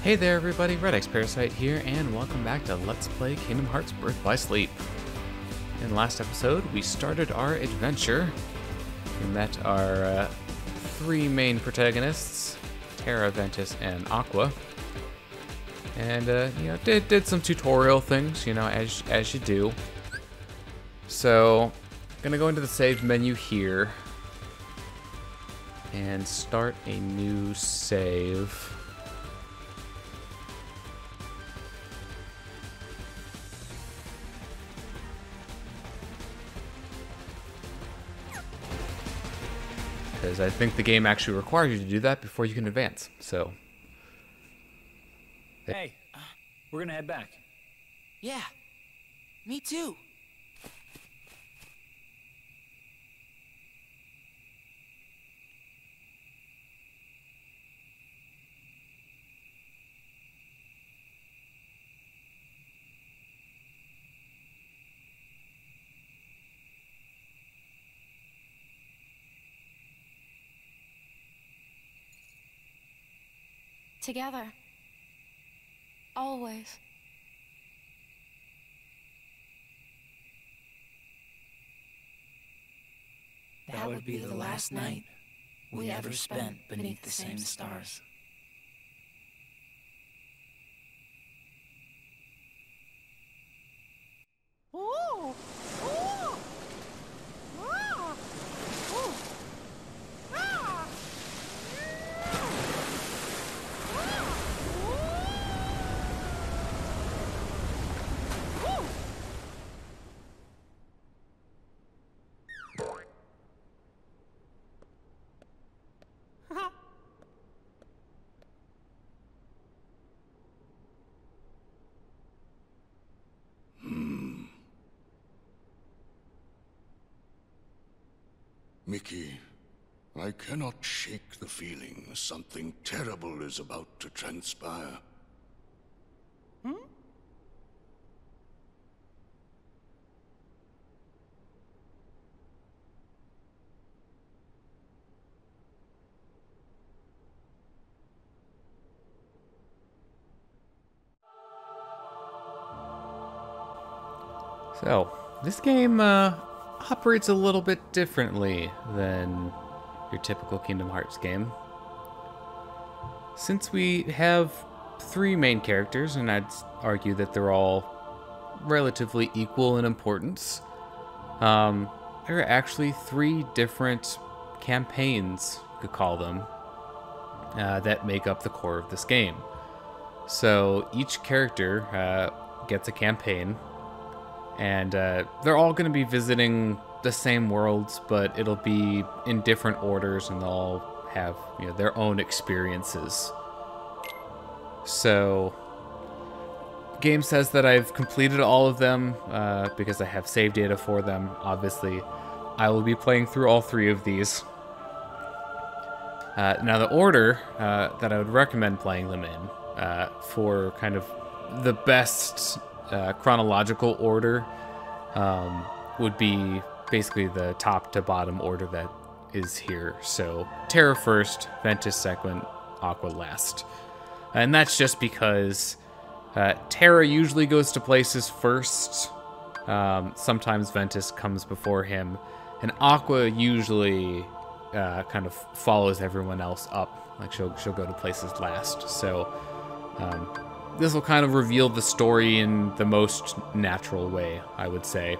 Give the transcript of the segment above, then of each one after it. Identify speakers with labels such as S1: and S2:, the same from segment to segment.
S1: Hey there everybody, Red Parasite here, and welcome back to Let's Play Kingdom Hearts Birth by Sleep. In the last episode, we started our adventure. We met our three main protagonists, Terra, Ventus, and Aqua. And, did some tutorial things, as you do. So, gonna go into the save menu here and start a new save. Because I think the game actually requires you to do that before you can advance, so...
S2: Hey, we're gonna head back.
S3: Yeah, me too.
S4: Together. Always.
S3: That would be the last night we ever spent beneath the same stars.
S5: Mickey, I cannot shake the feeling something terrible is about to transpire.
S1: So, this game operates a little bit differently than your typical Kingdom Hearts game. Since we have three main characters, and I'd argue that they're all relatively equal in importance, there are actually three different campaigns, you could call them, that make up the core of this game. So each character gets a campaign, and they're all going to be visiting the same worlds, but it'll be in different orders, and they'll all have their own experiences. So, game says that I've completed all of them because I have save data for them. Obviously, I will be playing through all three of these. Now, the order that I would recommend playing them in for kind of the best chronological order would be basically the top to bottom order that is here. So Terra first, Ventus second, Aqua last. And that's just because Terra usually goes to places first. Sometimes Ventus comes before him. And Aqua usually kind of follows everyone else up. Like she'll go to places last. So this will kind of reveal the story in the most natural way, I would say.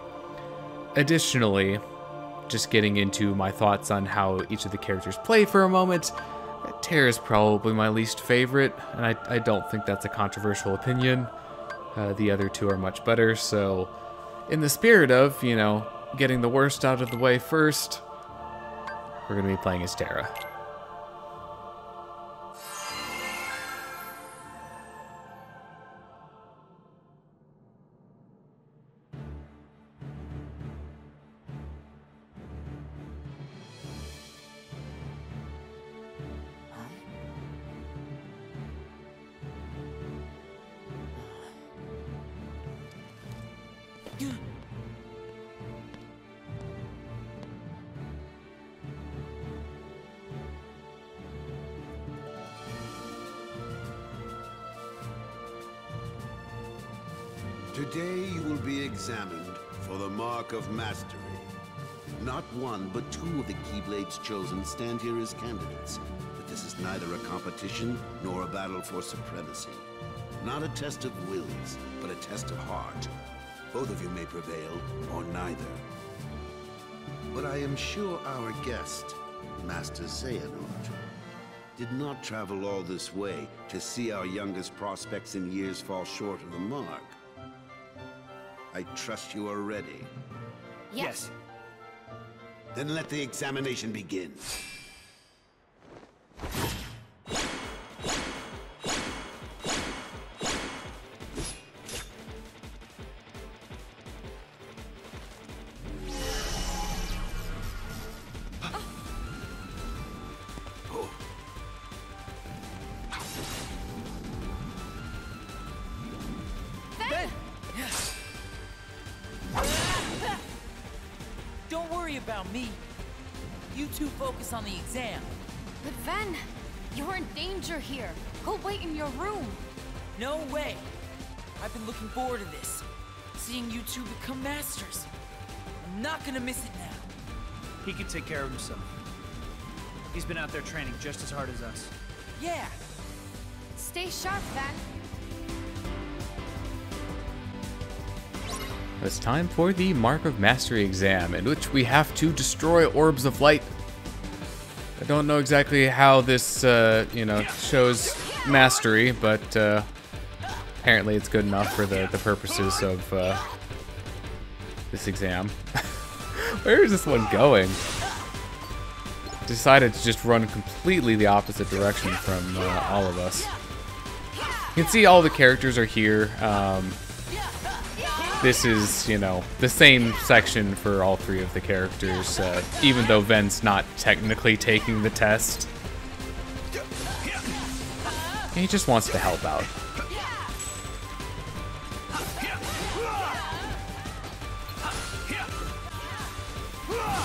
S1: Additionally, just getting into my thoughts on how each of the characters play for a moment, Terra is probably my least favorite, and I don't think that's a controversial opinion. The other two are much better, so in the spirit of, getting the worst out of the way first, we're going to be playing as Terra.
S4: Today you will be examined for the Mark of Mastery. Not one, but two of the Keyblades chosen stand here as candidates. But this is neither a competition nor a battle for supremacy. Not a test of wills, but a test of heart. Both of you may prevail, or neither. But I am sure our guest, Master Xehanort, did not travel all this way to see our youngest prospects in years fall short of the mark. I trust you are ready.
S2: Yes.
S4: Then let the examination begin.
S3: Don't worry about me. You two focus on the exam.
S6: But Ven, you're in danger here. Go wait in your room.
S3: No way. I've been looking forward to this. Seeing you two become masters. I'm not gonna miss it now.
S2: He can take care of himself. He's been out there training just as hard as us.
S3: Yeah.
S6: Stay sharp, Ven.
S1: It's time for the Mark of Mastery exam, in which we have to destroy orbs of light. I don't know exactly how this, shows mastery, but apparently it's good enough for the purposes of this exam. Where is this one going? Decided to just run completely the opposite direction from all of us. You can see all the characters are here. This is, the same section for all three of the characters, even though Ven's not technically taking the test. He just wants to help out.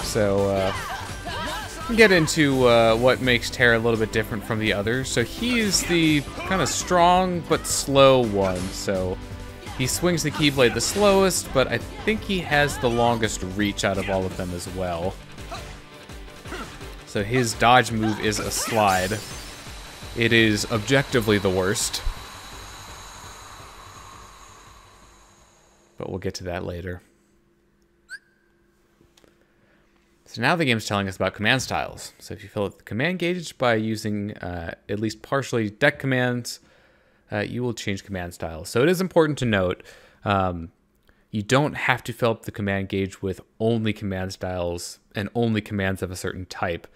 S1: So, we'll get into what makes Terra a little bit different from the others. So he's the kind of strong but slow one, so he swings the Keyblade the slowest, but I think he has the longest reach out of all of them as well. So his dodge move is a slide. It is objectively the worst, but we'll get to that later. So now the game's telling us about command styles. So if you fill up the command gauge by using at least partially deck commands, you will change command styles. So it is important to note, you don't have to fill up the command gauge with only command styles and only commands of a certain type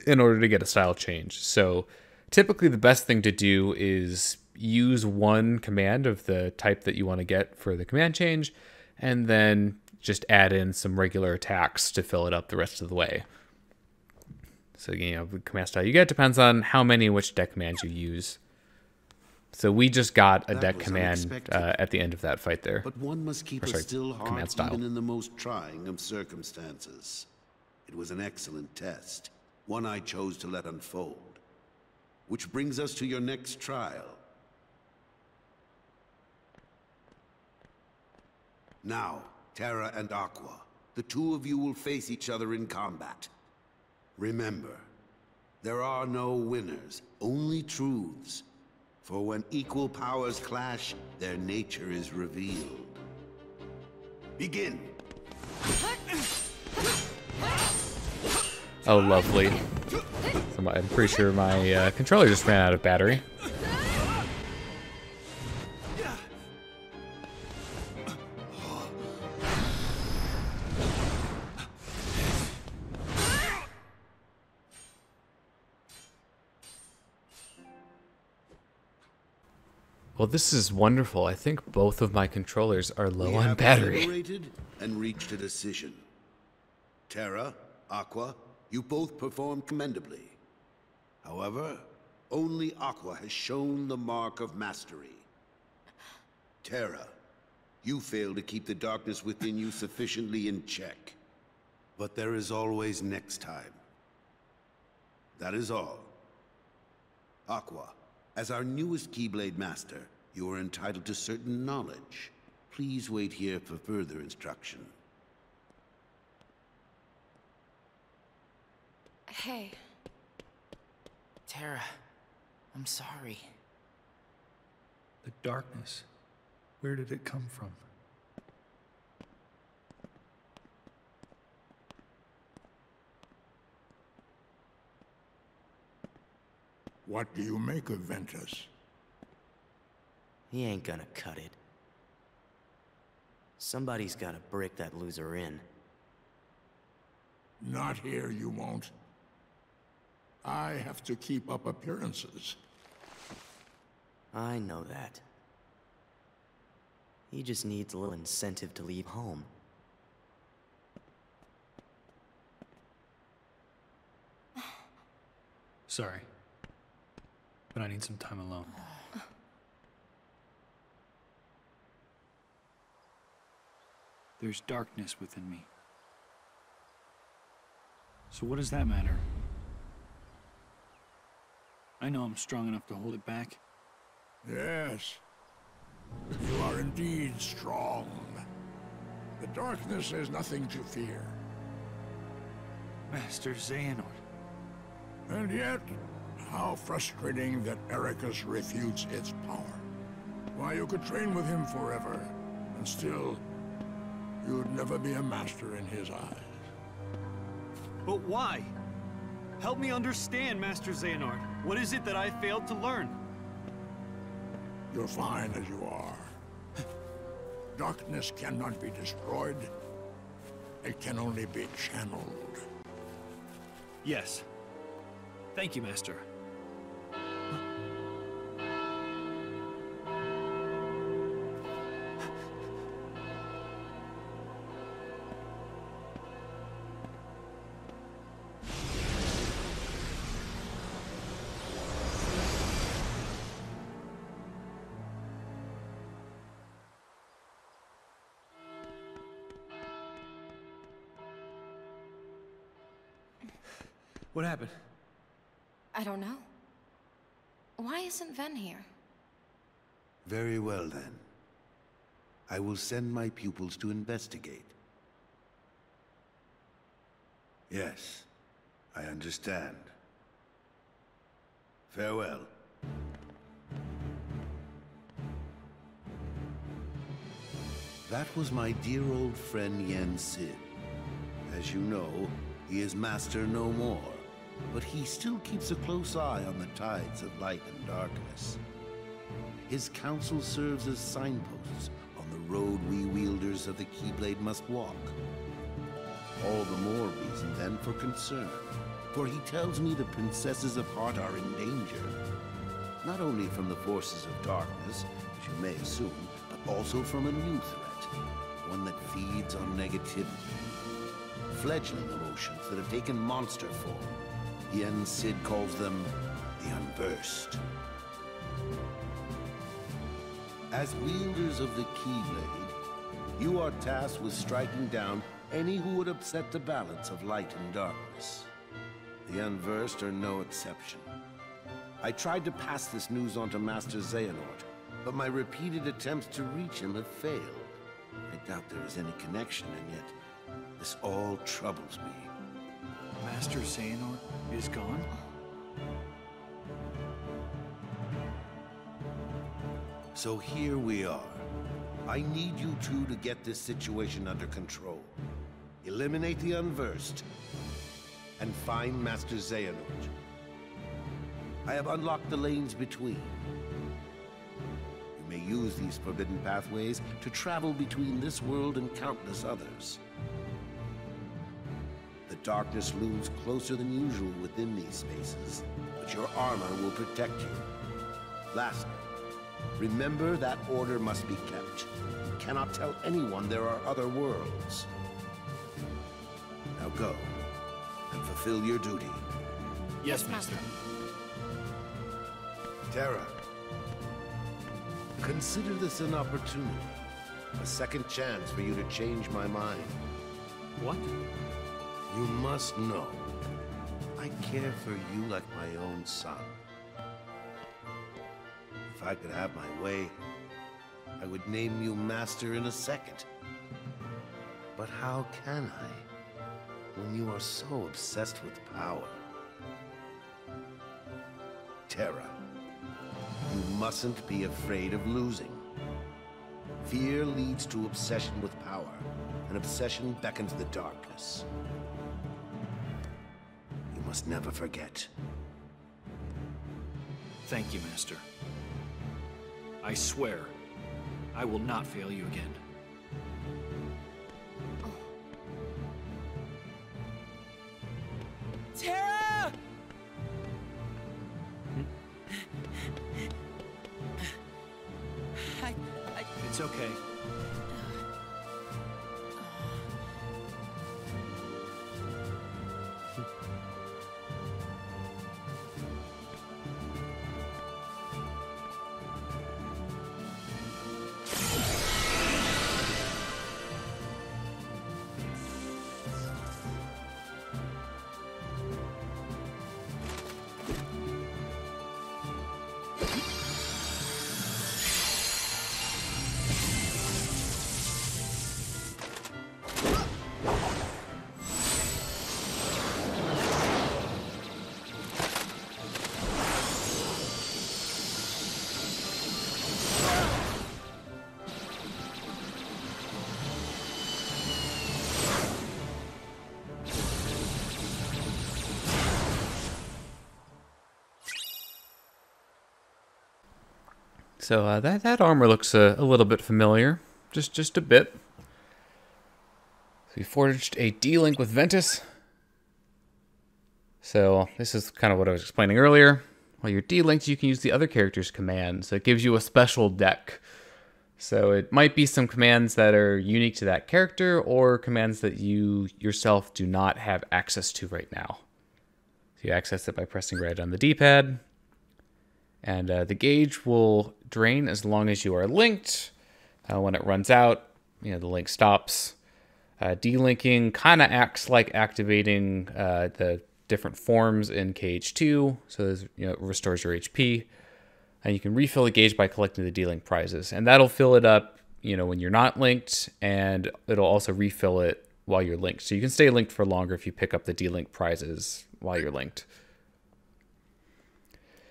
S1: in order to get a style change. So typically the best thing to do is use one command of the type that you want to get for the command change, and then just add in some regular attacks to fill it up the rest of the way. So, the command style you get depends on how many and which deck commands you use. So we just got a deck command at the end of that fight there.
S4: But one must keep a still heart even in the most trying of circumstances. It was an excellent test, one I chose to let unfold. Which brings us to your next trial. Now, Terra and Aqua, the two of you will face each other in combat. Remember, there are no winners, only truths. For when equal powers clash, their nature is revealed. Begin!
S1: Oh, lovely. So I'm pretty sure my controller just ran out of battery. Well, this is wonderful. I think both of my controllers are low on battery.
S4: Deliberated and reached a decision. Terra, Aqua, you both performed commendably. However, only Aqua has shown the mark of mastery. Terra, you failed to keep the darkness within you sufficiently in check. But there is always next time. That is all. Aqua, as our newest Keyblade Master, you are entitled to certain knowledge. Please wait here for further instruction.
S3: Hey. Terra, I'm sorry.
S7: The darkness. Where did it come from?
S5: What do you make of Ventus?
S8: He ain't gonna cut it. Somebody's gotta break that loser in.
S5: Not here, you won't. I have to keep up appearances.
S8: I know that. He just needs a little incentive to leave home.
S7: Sorry. But I need some time alone. There's darkness within me. So what does that matter? I know I'm strong enough to hold it back.
S5: Yes. You are indeed strong. The darkness is nothing to fear.
S7: Master Xehanort.
S5: And yet, how frustrating that Eraqus refutes its power. Why, you could train with him forever, and still, you'd never be a master in his eyes.
S9: But why? Help me understand, Master Xehanort. What is it that I failed to learn?
S5: You're fine as you are. Darkness cannot be destroyed. It can only be channeled.
S9: Yes. Thank you, Master. What happened?
S3: I don't know. Why isn't Ven here?
S4: Very well, then. I will send my pupils to investigate. Yes, I understand. Farewell. That was my dear old friend Yen Sid. As you know, he is master no more, but he still keeps a close eye on the tides of light and darkness. His counsel serves as signposts on the road we wielders of the Keyblade must walk. All the more reason, then, for concern, for he tells me the princesses of Heart are in danger. Not only from the forces of darkness, as you may assume, but also from a new threat, one that feeds on negativity. Fledgling emotions that have taken monster form. Yen Sid calls them the Unversed. As wielders of the Keyblade, you are tasked with striking down any who would upset the balance of light and darkness. The Unversed are no exception. I tried to pass this news on to Master Xehanort, but my repeated attempts to reach him have failed. I doubt there is any connection, and yet this all troubles me.
S7: Master Xehanort is gone?
S4: So here we are. I need you two to get this situation under control. Eliminate the Unversed, and find Master Xehanort. I have unlocked the lanes between. You may use these forbidden pathways to travel between this world and countless others. The darkness looms closer than usual within these spaces, but your armor will protect you. Lastly, remember that order must be kept. You cannot tell anyone there are other worlds. Now go, and fulfill your duty.
S9: Yes, Master.
S4: Terra, consider this an opportunity. A second chance for you to change my mind.
S9: What?
S4: You must know, I care for you like my own son. If I could have my way, I would name you Master in a second. But how can I, when you are so obsessed with power? Terra, you mustn't be afraid of losing. Fear leads to obsession with power, and obsession beckons the darkness. You must never forget.
S2: Thank you, Master. I swear, I will not fail you again.
S3: Terra!
S2: It's okay.
S1: So that armor looks a little bit familiar, just a bit. So we forged a D-Link with Ventus. So this is kind of what I was explaining earlier. While you're D-Linked, you can use the other character's commands. So it gives you a special deck. So it might be some commands that are unique to that character, or commands that you yourself do not have access to right now. So you access it by pressing right on the D-pad. And the gauge will drain as long as you are linked. When it runs out, the link stops. Delinking kind of acts like activating the different forms in KH2. So it restores your HP. And you can refill the gauge by collecting the D-Link prizes. And that'll fill it up, when you're not linked. And it'll also refill it while you're linked. So you can stay linked for longer if you pick up the D-Link prizes while you're linked.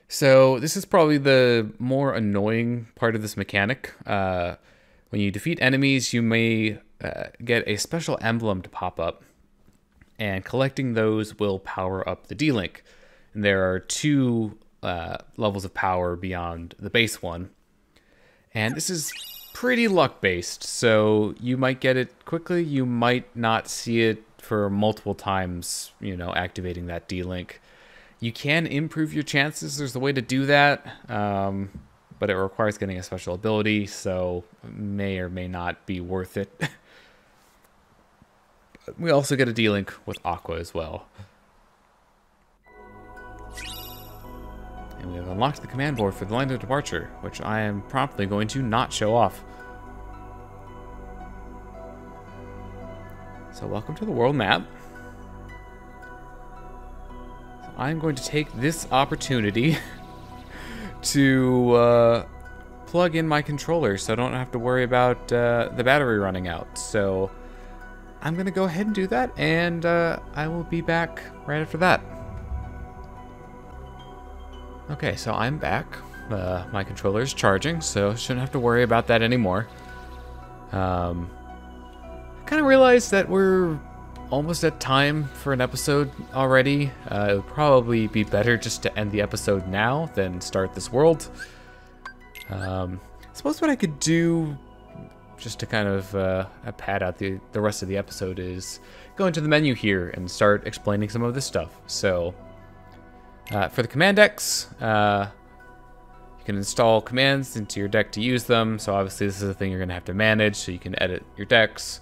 S1: So this is probably the more annoying part of this mechanic. When you defeat enemies, you may get a special emblem to pop up, and collecting those will power up the D-Link. And there are two levels of power beyond the base one. And this is pretty luck-based, so you might get it quickly, you might not see it for multiple times, activating that D-Link. You can improve your chances. There's a way to do that, but it requires getting a special ability, so may or may not be worth it. We also get a D-Link with Aqua as well. And we have unlocked the command board for the line of departure, which I am promptly going to not show off. So welcome to the world map. I'm going to take this opportunity to plug in my controller so I don't have to worry about the battery running out. So I'm going to go ahead and do that, and I will be back right after that. Okay, so I'm back. My controller is charging, so shouldn't have to worry about that anymore. I kind of realized that we're almost at time for an episode already. It would probably be better just to end the episode now than start this world. I suppose what I could do, just to kind of pad out the rest of the episode, is go into the menu here and start explaining some of this stuff. So, for the command decks, you can install commands into your deck to use them. So obviously this is a thing you're going to have to manage, so you can edit your decks.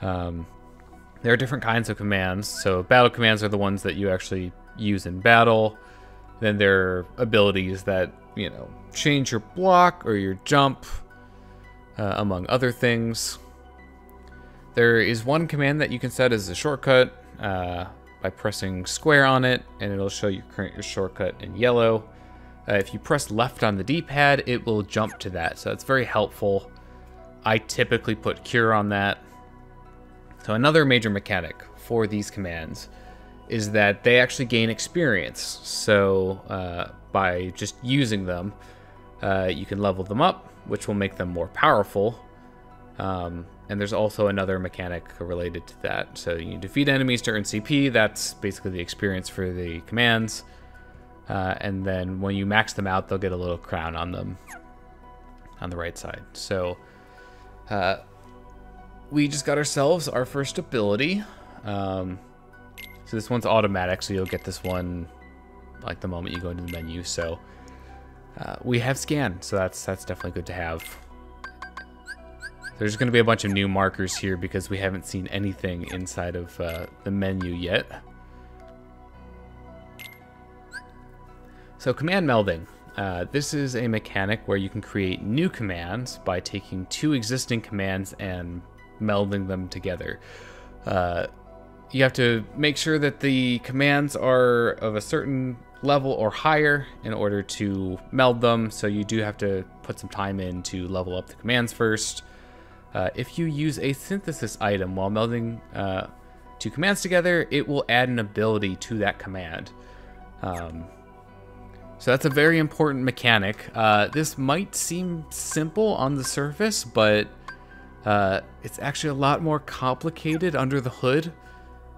S1: There are different kinds of commands. So battle commands are the ones that you actually use in battle. Then there are abilities that, change your block or your jump, among other things. There is one command that you can set as a shortcut by pressing square on it, and it'll show you your shortcut in yellow. If you press left on the D-pad, it will jump to that. So it's very helpful I typically put Cure on that. So another major mechanic for these commands is that they actually gain experience. So by just using them, you can level them up, which will make them more powerful. And there's also another mechanic related to that. So you defeat enemies to earn CP. That's basically the experience for the commands. And then when you max them out, they'll get a little crown on them on the right side. So we just got ourselves our first ability. So this one's automatic, so you'll get this one like the moment you go into the menu. So we have scan, so that's definitely good to have. There's going to be a bunch of new markers here because we haven't seen anything inside of the menu yet. So command melding. This is a mechanic where you can create new commands by taking two existing commands and melding them together. You have to make sure that the commands are of a certain level or higher in order to meld them, so you do have to put some time in to level up the commands first. If you use a synthesis item while melding two commands together, it will add an ability to that command. So that's a very important mechanic. This might seem simple on the surface, but it's actually a lot more complicated under the hood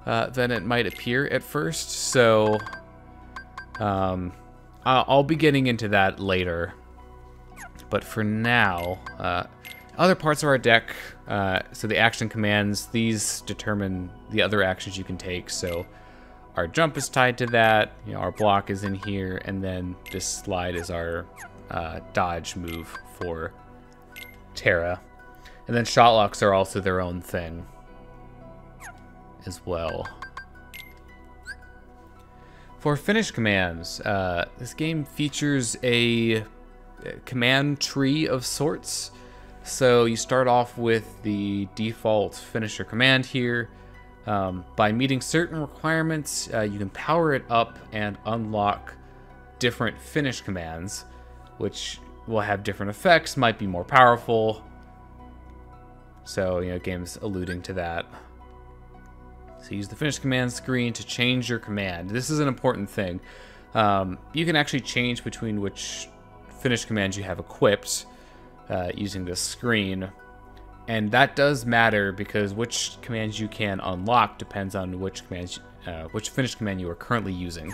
S1: than it might appear at first. So I'll be getting into that later. But for now, other parts of our deck, so the action commands, these determine the other actions you can take. So our jump is tied to that, our block is in here, and then this slide is our dodge move for Terra. And then Shotlocks are also their own thing as well. For finish commands, this game features a command tree of sorts. So you start off with the default finisher command here. By meeting certain requirements, you can power it up and unlock different finish commands, which will have different effects, might be more powerful. So, game's alluding to that. So use the finish command screen to change your command. This is an important thing. You can actually change between which finish commands you have equipped using this screen. And that does matter because which commands you can unlock depends on which commands, which finish command you are currently using.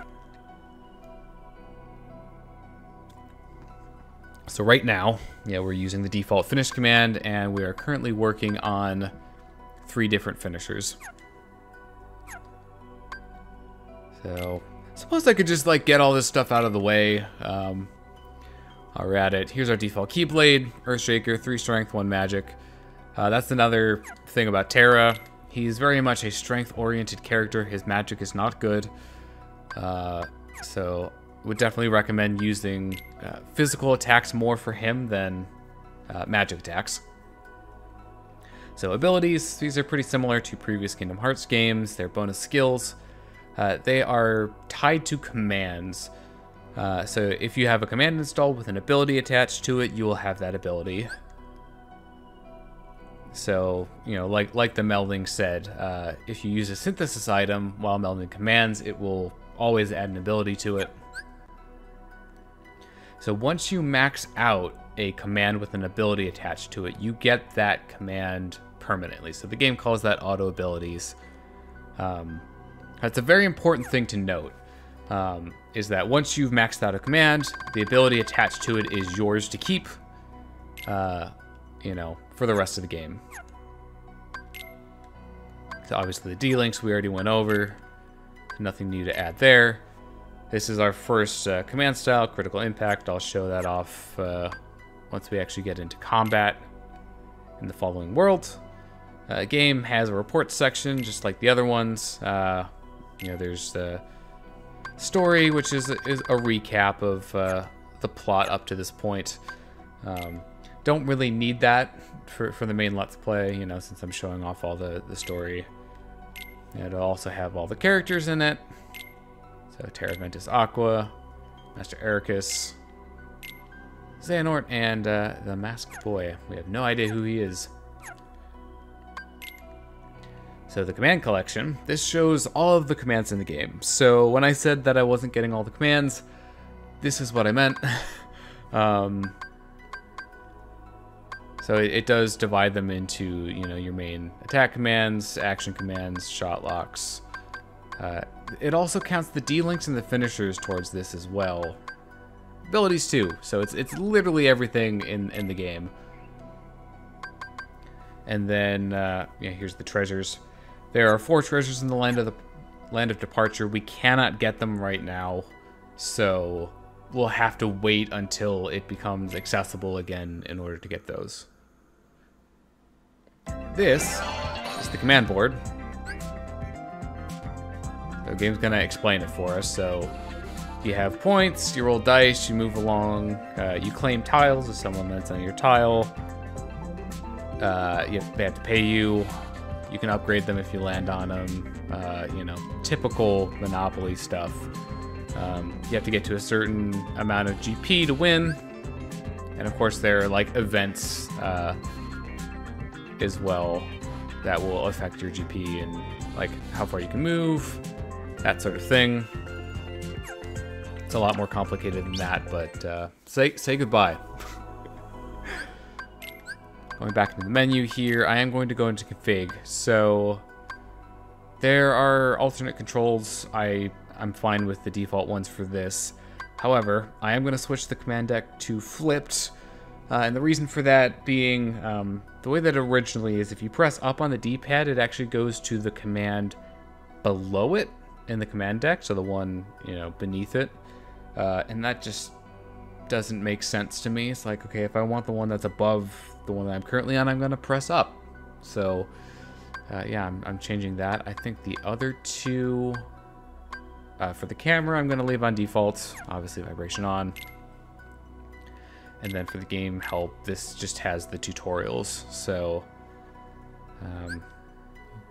S1: So right now, we're using the default finish command, and we are currently working on 3 different finishers. So suppose I could just get all this stuff out of the way. While we're at it, here's our default Keyblade, Earthshaker, 3 strength, 1 magic. That's another thing about Terra. He's very much a strength-oriented character. His magic is not good. So would definitely recommend using physical attacks more for him than magic attacks. So abilities, these are pretty similar to previous Kingdom Hearts games. They're bonus skills. They are tied to commands. So if you have a command installed with an ability attached to it, you will have that ability. So, like the melding said, if you use a synthesis item while melding commands, it will always add an ability to it. So once you max out a command with an ability attached to it, you get that command permanently. So the game calls that auto abilities. That's a very important thing to note, is that once you've maxed out a command, the ability attached to it is yours to keep, for the rest of the game. So obviously the D-links we already went over. Nothing new to add there. This is our first command style, critical impact. I'll show that off once we actually get into combat in the following world. Game has a report section, just like the other ones. There's the story, which is a recap of the plot up to this point. Don't really need that for the main Let's Play, since I'm showing off all the story. It'll also have all the characters in it. So Terra and Aqua, Master Eraqus, Xehanort and the masked boy. We have no idea who he is. So the command collection, this shows all of the commands in the game. So when I said that I wasn't getting all the commands, this is what I meant. So it does divide them into, you know, your main attack commands, action commands, shotlocks. It also counts the D-links and the finishers towards this as well. Abilities too, so it's literally everything in the game. And then yeah, here's the treasures. There are 4 treasures in the land of departure. We cannot get them right now, so we'll have to wait until it becomes accessible again in order to get those. This is the command board. The game's gonna explain it for us. So you have points, you roll dice, you move along, you claim tiles as someone that's on your tile. They have to pay you. You can upgrade them if you land on them. You know, typical Monopoly stuff. You have to get to a certain amount of GP to win. And of course there are like events as well that will affect your GP and like how far you can move, that sort of thing. It's a lot more complicated than that, but say goodbye. Going back into the menu here, I am going to go into config. So there are alternate controls. I'm fine with the default ones for this. However, I am going to switch the command deck to flipped. And the reason for that being, the way that it originally is, if you press up on the D-pad, it actually goes to the command below it in the command deck, so the one, you know, beneath it. And that just doesn't make sense to me. It's like, okay, if I want the one that's above the one that I'm currently on, I'm going to press up. So, yeah, I'm changing that. I think the other two, for the camera, I'm going to leave on default. Obviously, vibration on. And then for the game help, this just has the tutorials. So,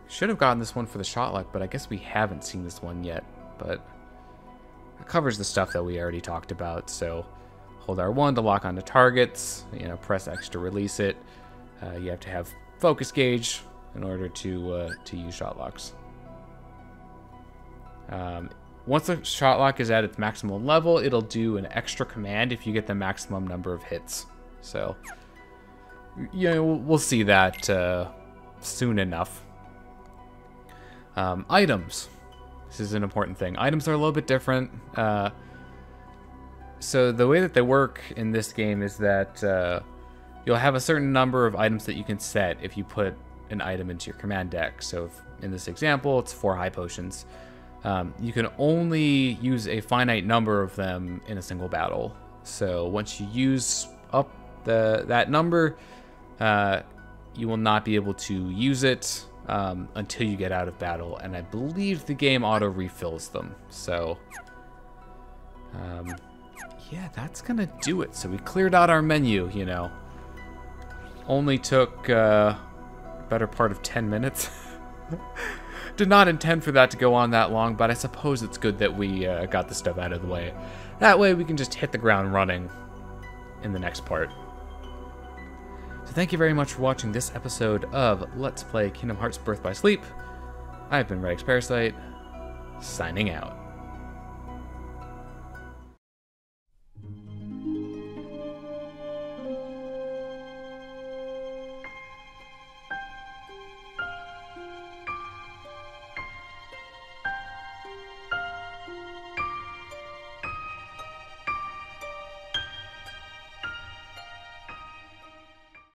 S1: should have gotten this one for the Shotlock, but I guess we haven't seen this one yet. But it covers the stuff that we already talked about. So, hold R1 to lock onto targets. You know, press X to release it. You have to have focus gauge in order to use Shotlocks. Once the Shotlock is at its maximum level, it'll do an extra command if you get the maximum number of hits. So, you know, we'll see that soon enough. Items. This is an important thing. Items are a little bit different. So the way that they work in this game is that you'll have a certain number of items that you can set if you put an item into your command deck. So if, in this example, it's 4 high potions. You can only use a finite number of them in a single battle. So once you use up that number, you will not be able to use it until you get out of battle. And I believe the game auto refills them. So, yeah, that's gonna do it. So we cleared out our menu, you know. Only took better part of 10 minutes. Did not intend for that to go on that long, but I suppose it's good that we got the stuff out of the way. That way we can just hit the ground running in the next part. So thank you very much for watching this episode of Let's Play Kingdom Hearts Birth by Sleep. I've been Rex Parasite, signing out.